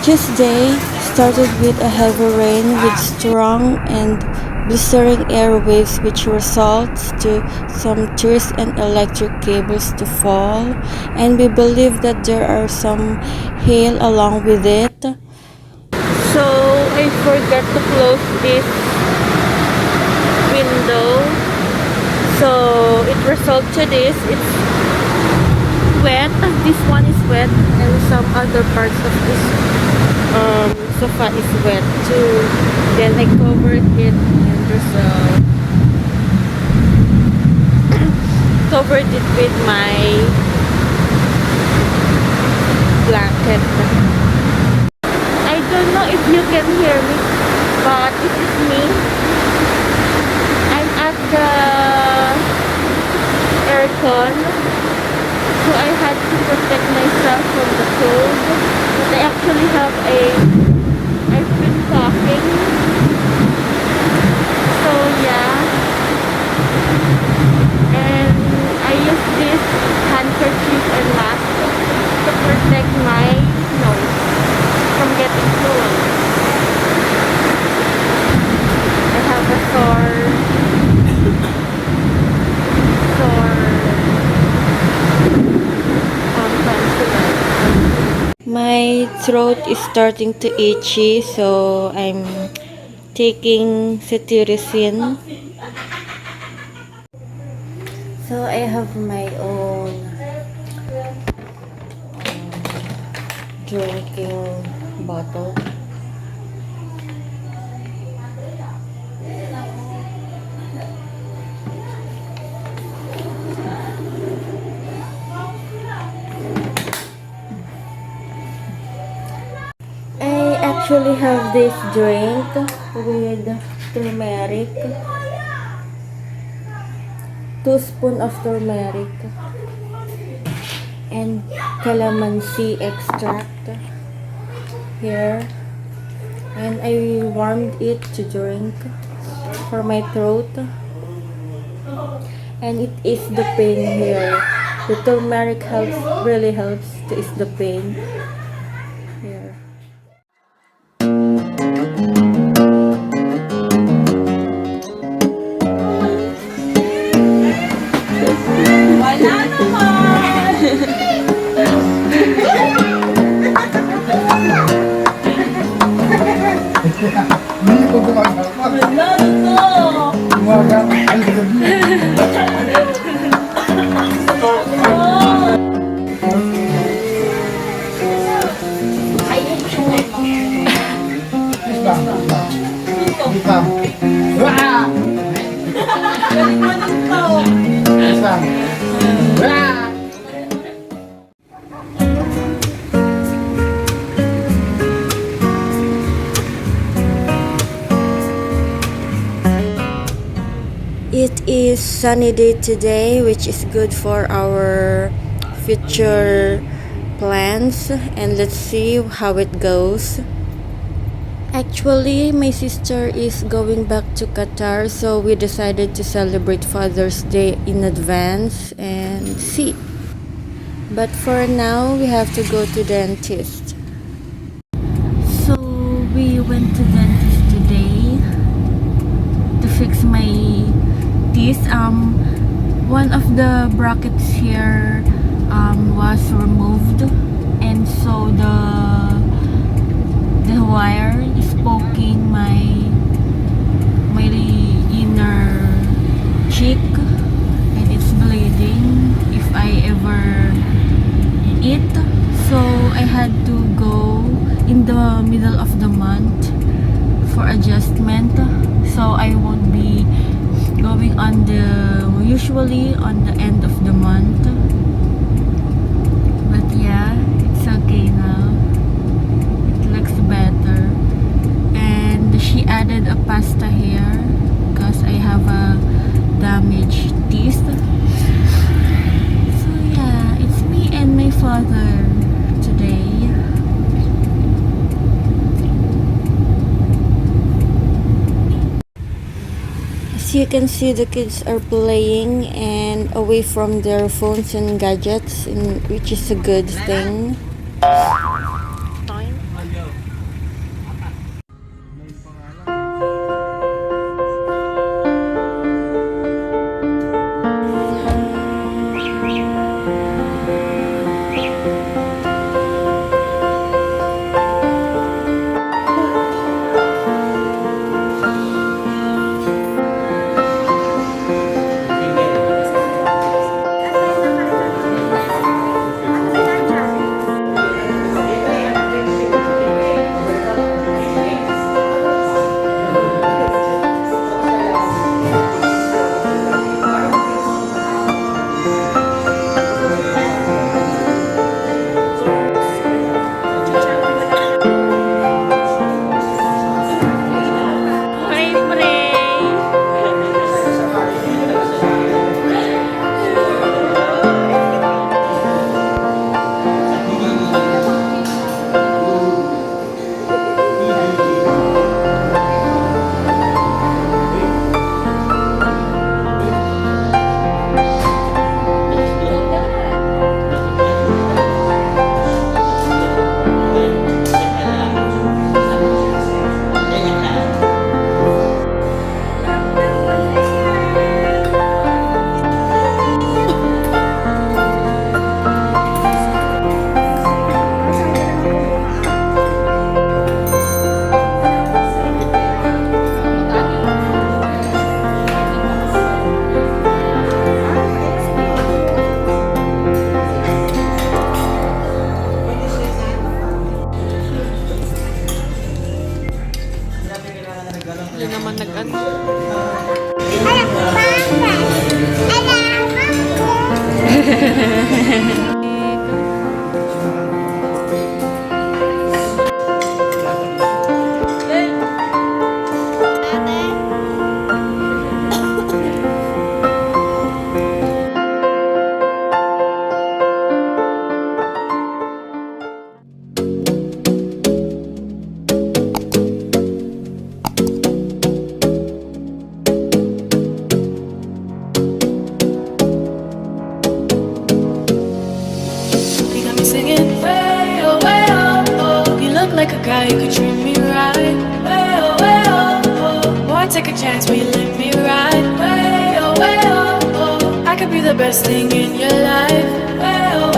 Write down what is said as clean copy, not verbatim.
Tuesday started with a heavy rain with strong and blistering air waves which results to some trees and electric cables to fall, and we believe that there are some hail along with it. So I forgot to close this window, so it results to this. It's wet. This one is wet, and some other parts of this sofa is wet too. Then I covered it, and there's covered it with my blanket. I don't know if you can hear me, but this is me. I'm at the aircon, so I had to protect myself from the cold. But I actually have I've been coughing. So yeah. And I use this handkerchief and mask to protect my nose from getting cold. I have a sore tonsillitis. My throat is starting to itchy, so I'm taking cetirizine. So I have my own drinking bottle. I actually have this drink with turmeric. 2 spoons of turmeric and calamansi extract here, and I warmed it to drink for my throat, and it is the pain here. The turmeric really helps to ease the pain here. It is sunny day today, which is good for our future plans, and let's see how it goes. Actually, my sister is going back to Qatar, so we decided to celebrate Father's Day in advance and see. But for now, we have to go to dentist. So we went to dentist today to fix my teeth. One of the brackets here was removed, and so the wire is poking my inner cheek, and it's bleeding if I ever eat. So I had to go in the middle of the month for adjustment, so I won't be going usually on the end of the month. But yeah, it's okay now. It looks better. And she added a pasta here because I have a damaged teeth. So yeah, it's me and my father today. As you can see, the kids are playing and away from their phones and gadgets, which is a good thing. You got me singing way oh, oh. You look like a guy who could treat me right. Way oh, oh. Boy, take a chance, will you let me ride? Way oh, oh. I could be the best thing in your life. Way oh,